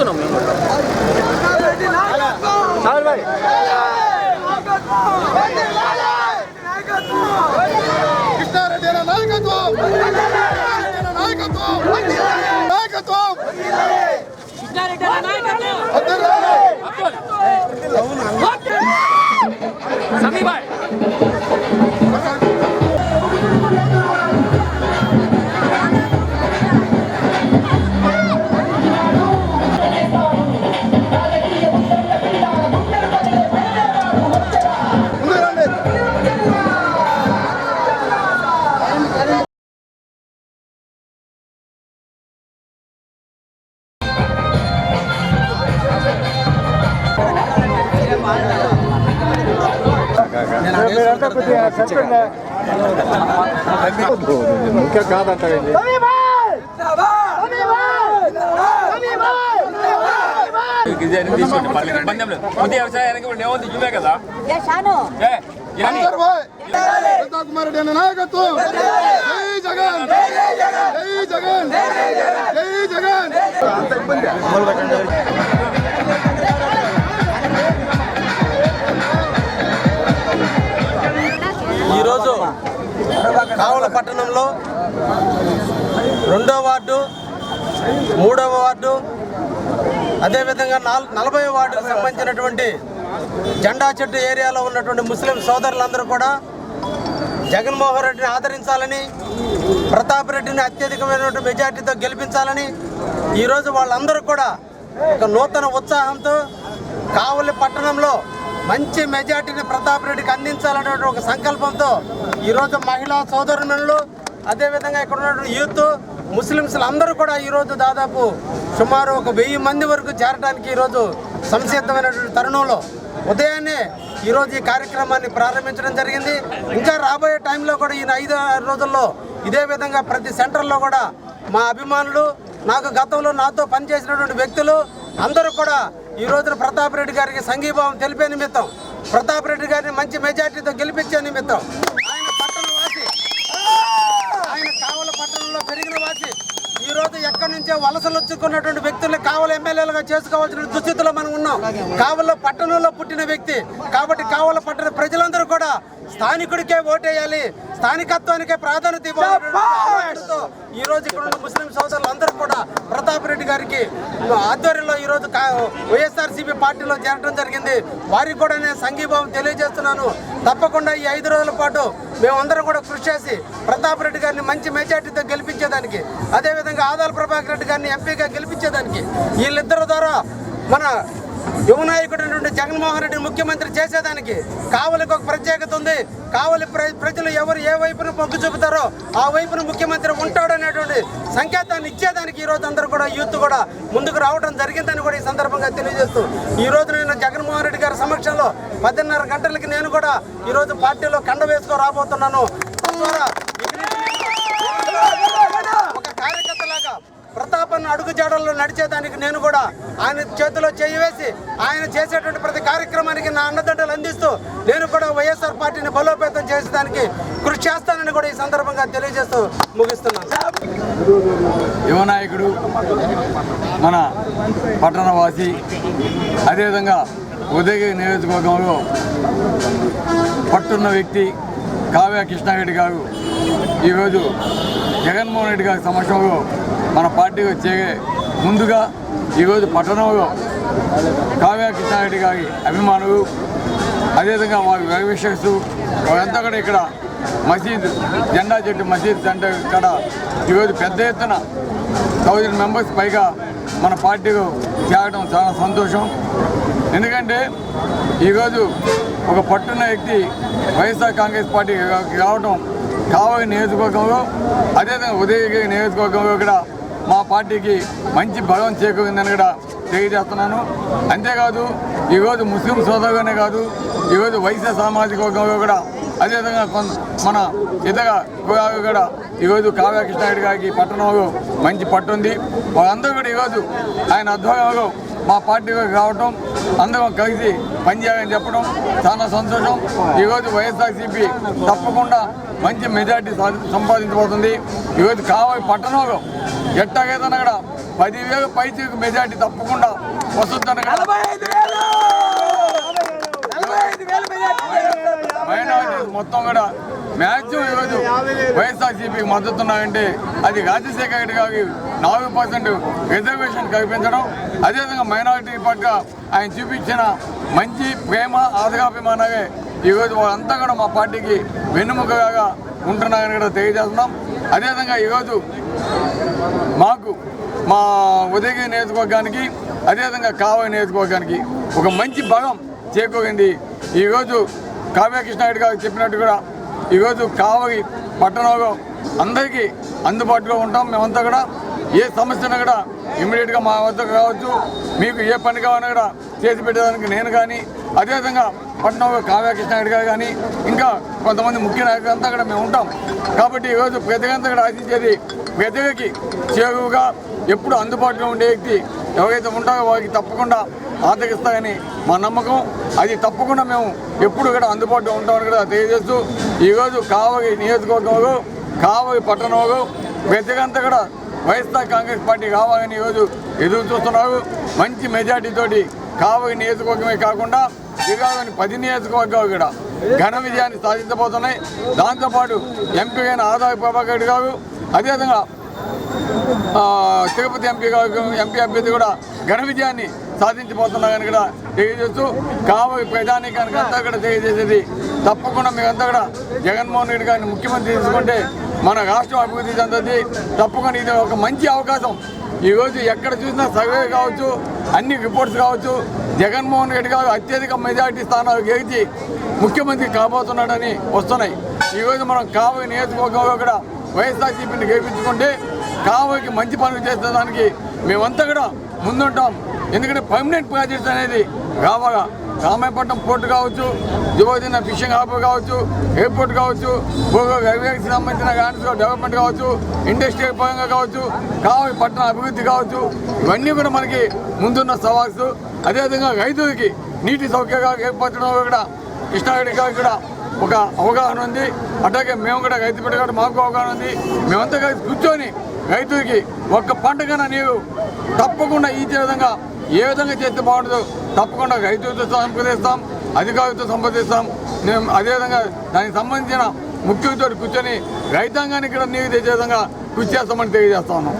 చెప్తున్నాం మేము. కృష్ణారెడ్డి నాయకత్వం, నాయకత్వం, నాయకత్వం, సమీబాయ్ ముఖ్యం కాదంట. వ్యవసాయానికి ఏముంది చూమే కదా. కుమారెడ్డి అన్న నాయకత్వం. జై జగన్, జై జగన్, జై జగన్. ఈరోజు కావల పట్టణంలో 2వ వార్డు, 3వ వార్డు, అదేవిధంగా 40వ వార్డుకు సంబంధించినటువంటి జెండా చెట్టు ఏరియాలో ఉన్నటువంటి ముస్లిం సోదరులందరూ కూడా జగన్మోహన్ రెడ్డిని ఆదరించాలని, ప్రతాప్ రెడ్డిని అత్యధికమైనటువంటి మెజార్టీతో గెలిపించాలని ఈరోజు వాళ్ళందరూ కూడా ఒక నూతన ఉత్సాహంతో కావలి పట్టణంలో మంచి మెజార్టీని ప్రతాప్ రెడ్డికి అందించాలనేటువంటి ఒక సంకల్పంతో ఈరోజు మహిళా సోదరులు, అదేవిధంగా ఇక్కడ ఉన్నటువంటి యూత్, ముస్లిమ్స్లు అందరూ కూడా ఈరోజు దాదాపు సుమారు 1000 మంది వరకు చేరడానికి ఈరోజు సంసిద్ధమైనటువంటి తరుణంలో ఉదయాన్నే ఈరోజు ఈ కార్యక్రమాన్ని ప్రారంభించడం జరిగింది. ఇంకా రాబోయే టైంలో కూడా ఈ 5-6 రోజుల్లో ఇదే విధంగా ప్రతి సెంటర్లో కూడా మా అభిమానులు, నాకు గతంలో నాతో పనిచేసినటువంటి వ్యక్తులు అందరూ కూడా ఈ రోజున ప్రతాప్ రెడ్డి గారికి సంఘీభావం తెలిపే నిమిత్తం, ప్రతాప్ రెడ్డి గారిని మంచి మెజార్టీతో గెలిపించే నిమిత్తం, ఆయన పట్టణవాసి, ఆయన కావల పట్టణంలో పెరిగిన వాసి, ఈరోజు ఎక్కడి నుంచో వలసలు వచ్చుకున్నటువంటి వ్యక్తుల్ని కావల ఎమ్మెల్యేలుగా చేసుకోవాల్సిన దుస్థితిలో మనం ఉన్నాం. కావల పట్టణంలో పుట్టిన వ్యక్తి కాబట్టి కావల పట్టణ ప్రజలందరూ కూడా స్థానికుడికే ఓటేయాలి, స్థానికత్వానికే ప్రాధాన్యత ఇవ్వాలతో ఈరోజు ఇక్కడ ఉన్న ముస్లిం సోదరులు అందరూ కూడా ప్రతాప్ రెడ్డి గారికి ఆధ్వర్యంలో ఈరోజు వైఎస్ఆర్సీపీ పార్టీలో చేరడం జరిగింది. వారికి కూడా నేను సంఘీభావం తెలియజేస్తున్నాను. తప్పకుండా ఈ 5 రోజుల పాటు మేమందరం కూడా కృషి చేసి ప్రతాప్ రెడ్డి గారిని మంచి మెజార్టీతో గెలిపించేదానికి, అదేవిధంగా ఆదాల ప్రభాకర్ రెడ్డి గారిని ఎంపీగా గెలిపించేదానికి, వీళ్ళిద్దరి ద్వారా మన యువ నాయకుడు జగన్మోహన్ రెడ్డిని ముఖ్యమంత్రి చేసేదానికి కావలికి ఒక ప్రత్యేకత ఉంది. కావలి ప్రజలు ఎవరు ఏ వైపున మొగ్గు చూపుతారో ఆ వైపున ముఖ్యమంత్రి ఉంటాడు అనేటువంటి సంకేతాన్ని ఇచ్చేదానికి ఈరోజు అందరూ కూడా యూత్ కూడా ముందుకు రావడం జరిగిందని కూడా ఈ సందర్భంగా తెలియజేస్తూ ఈరోజు నేను జగన్మోహన్ రెడ్డి గారి సమక్షంలో 10:30 గంటలకి నేను కూడా ఈరోజు పార్టీలో కండ వేసుకో రాబోతున్నాను. ఒక కార్యకర్తలాగా ప్రతాపన్న అడుగు జాడల్లో నడిచేదానికి నేను కూడా ఆయన చేతిలో చేయి వేసి ఆయన చేసేటువంటి ప్రతి కార్యక్రమానికి నా అండదండలు అందిస్తూ నేను కూడా వైఎస్ఆర్ పార్టీని బలోపేతం చేసేదానికి కృషి చేస్తానని కూడా ఈ సందర్భంగా తెలియజేస్తూ ముగిస్తున్నాను. యువ నాయకుడు, మన పట్టణవాసి, అదేవిధంగా ఉదయగిరి నియోజకవర్గంలో పట్టున్న వ్యక్తి కావ్య కృష్ణారెడ్డి గారు ఈరోజు జగన్మోహన్ రెడ్డి గారి సమక్షంలో మన పార్టీకి వచ్చే ముందుగా ఈరోజు పట్టణంలో కావ్య కృష్ణారెడ్డి గారి అభిమానులు, అదేవిధంగా వారి వెల్విషర్స్ వారంతా కూడా ఇక్కడ మసీద్, జెండా చెట్టు మసీద్ సెంటర్ ఇక్కడ ఈరోజు పెద్ద ఎత్తున 1000 మెంబర్స్ పైగా మన పార్టీలో చేరడం చాలా సంతోషం. ఎందుకంటే ఈరోజు ఒక పట్టున్న వ్యక్తి వైఎస్ఆర్ కాంగ్రెస్ పార్టీ రావడం కావలి నియోజకవర్గంలో, అదేవిధంగా ఉదయగిరి నియోజకవర్గంలో కూడా మా పార్టీకి మంచి బలం చేకూరిందని కూడా తెలియజేస్తున్నాను. అంతేకాదు ఈరోజు ముస్లిం సోదరులనే కాదు, ఈరోజు వైశ్య సామాజిక వర్గంలో కూడా, అదేవిధంగా మన ఇతర కులాలు కూడా ఈరోజు కావ్య కృష్ణారెడ్డి గారికి పట్టణంలో మంచి పట్టుంది. వాళ్ళందరూ కూడా ఈరోజు ఆయన ఆధ్వర్యంలో మా పార్టీలోకి రావటం, అందరం కలిసి పనిచేయాలని చెప్పడం చాలా సంతోషం. ఈరోజు వైఎస్ఆర్సీపీ తప్పకుండా మంచి మెజార్టీ సంపాదించబోతుంది. ఈరోజు కావలి పట్టణంలో ఎట్టాగైతే కూడా 10,000 పైచీలకు మెజార్టీ తప్పకుండా వస్తుందని మైనారిటీస్ మొత్తం కూడా మ్యాక్సిమం ఈరోజు వైఎస్ఆర్సీపీకి మద్దతున్నాయంటే అది రాజశేఖర రెడ్డి గారికి 4% రిజర్వేషన్ కల్పించడం, అదేవిధంగా మైనారిటీ పట్ల ఆయన చూపించిన మంచి ప్రేమ ఆదరాభిమానాలే ఈరోజు వాళ్ళంతా కూడా మా పార్టీకి వెన్నుముకగా ఉంటున్నారని కూడా తెలియజేస్తున్నాం. అదేవిధంగా ఈరోజు మాకు మా ఉదయగిరి నియోజకవర్గానికి అదేవిధంగా కావలి నియోజకవర్గానికి ఒక మంచి బలం చేకూరింది. ఈరోజు కావ్య కృష్ణారెడ్డి గారు చెప్పినట్టు కూడా ఈరోజు కావలి పట్టణంలో అందరికీ అందుబాటులో ఉంటాం. మేమంతా కూడా ఏ సమస్యను కూడా ఇమ్మీడియట్గా మా వద్దకు రావచ్చు. మీకు ఏ పని కావాలన్నా కూడా చేసి పెట్టడానికి నేను కానీ, అదేవిధంగా పట్టణంలో కావ్య కృష్ణారెడ్డి గారు కానీ ఇంకా కొంతమంది ముఖ్య నాయకులంతా కూడా మేము ఉంటాం. కాబట్టి ఈరోజు ప్రజలంతా కూడా ఆశించేది ప్రజలకి చేరువుగా ఎప్పుడు అందుబాటులో ఉండే వ్యక్తి ఎవరైతే ఉంటారో వారికి తప్పకుండా ఆదరిస్తారని మా నమ్మకం. అది తప్పకుండా మేము ఎప్పుడు కూడా అందుబాటులో ఉంటామని కూడా తెలియజేస్తూ ఈరోజు కావలి నియోజకవర్గంలో కావలి పట్టణంలో ప్రజలంతా కూడా వైఎస్ఆర్ కాంగ్రెస్ పార్టీ కావాలని ఈరోజు ఎదురు చూస్తున్నారు. మంచి మెజార్టీతోటి కావలి నియోజకవర్గమే కాకుండా జిల్లాలోని 10 నియోజకవర్గాలు కూడా ఘన విజయాన్ని సాధించబోతున్నాయి. దాంతోపాటు ఎంపీ అయిన ఆదాయ ప్రభాకర్ రెడ్డి గారు, అదేవిధంగా తిరుపతి ఎంపీ అభ్యర్థి కూడా ఘన విజయాన్ని సాధించబోతున్నారని కూడా తెలియజేస్తూ కావలి ప్రజానీకానికి అంతా కూడా తెలియజేసేది తప్పకుండా మీరంతా కూడా జగన్మోహన్ రెడ్డి గారిని ముఖ్యమంత్రి తీసుకుంటే మన రాష్ట్రం అభివృద్ధి చెందుతుంది. తప్పకుండా ఇది ఒక మంచి అవకాశం. ఈరోజు ఎక్కడ చూసినా సర్వే కావచ్చు, అన్ని రిపోర్ట్స్ కావచ్చు, జగన్మోహన్ రెడ్డి గారు అత్యధిక మెజారిటీ స్థానాలు గెలిచి ముఖ్యమంత్రి కాబోతున్నాడని వస్తున్నాయి. ఈరోజు మనం కావలి నియోజకవర్గంలో కూడా వైఎస్ఆర్సీపీని గెలిపించుకుంటే కావలికి మంచి పనులు చేసేదానికి మేమంతా కూడా ముందుంటాం. ఎందుకంటే పర్మనెంట్ ప్రాజెక్ట్స్ అనేది రావాలా, రామాయపట్నం పోర్టు కావచ్చు, యువజన ఫిషింగ్ హార్బర్ కావచ్చు, ఎయిర్పోర్ట్ కావచ్చు, రైల్వేకి సంబంధించిన ల్యాండ్స్ డెవలప్మెంట్ కావచ్చు, ఇండస్ట్రియల్ పరంగా కావచ్చు, కావలి పట్టణ అభివృద్ధి కావచ్చు, ఇవన్నీ కూడా మనకి ముందున్న సవాల్స్. అదేవిధంగా రైతులకి నీటి సౌకర్యాలు ఏర్పరచడంలో కూడా కృష్ణారెడ్డి గారికి కూడా ఒక అవగాహన ఉంది. అట్లాగే మేము కూడా రైతు బిడ్డ కూడా మాకు అవగాహన ఉంది. మేమంతా కలిసి కూర్చొని రైతులకి ఒక్క పంటకన్నా నీరు తప్పకుండా ఇచ్చే విధంగా ఏ విధంగా చేస్తే బాగుంటుందో తప్పకుండా రైతులతో సంప్రదిస్తాం, అధికారులతో సంప్రదిస్తాం. మేము అదేవిధంగా దానికి సంబంధించిన ముఖ్యులతో కూర్చొని రైతాంగానికి కూడా నీరు తెచ్చే విధంగా కృషి చేస్తామని తెలియజేస్తా ఉన్నాం.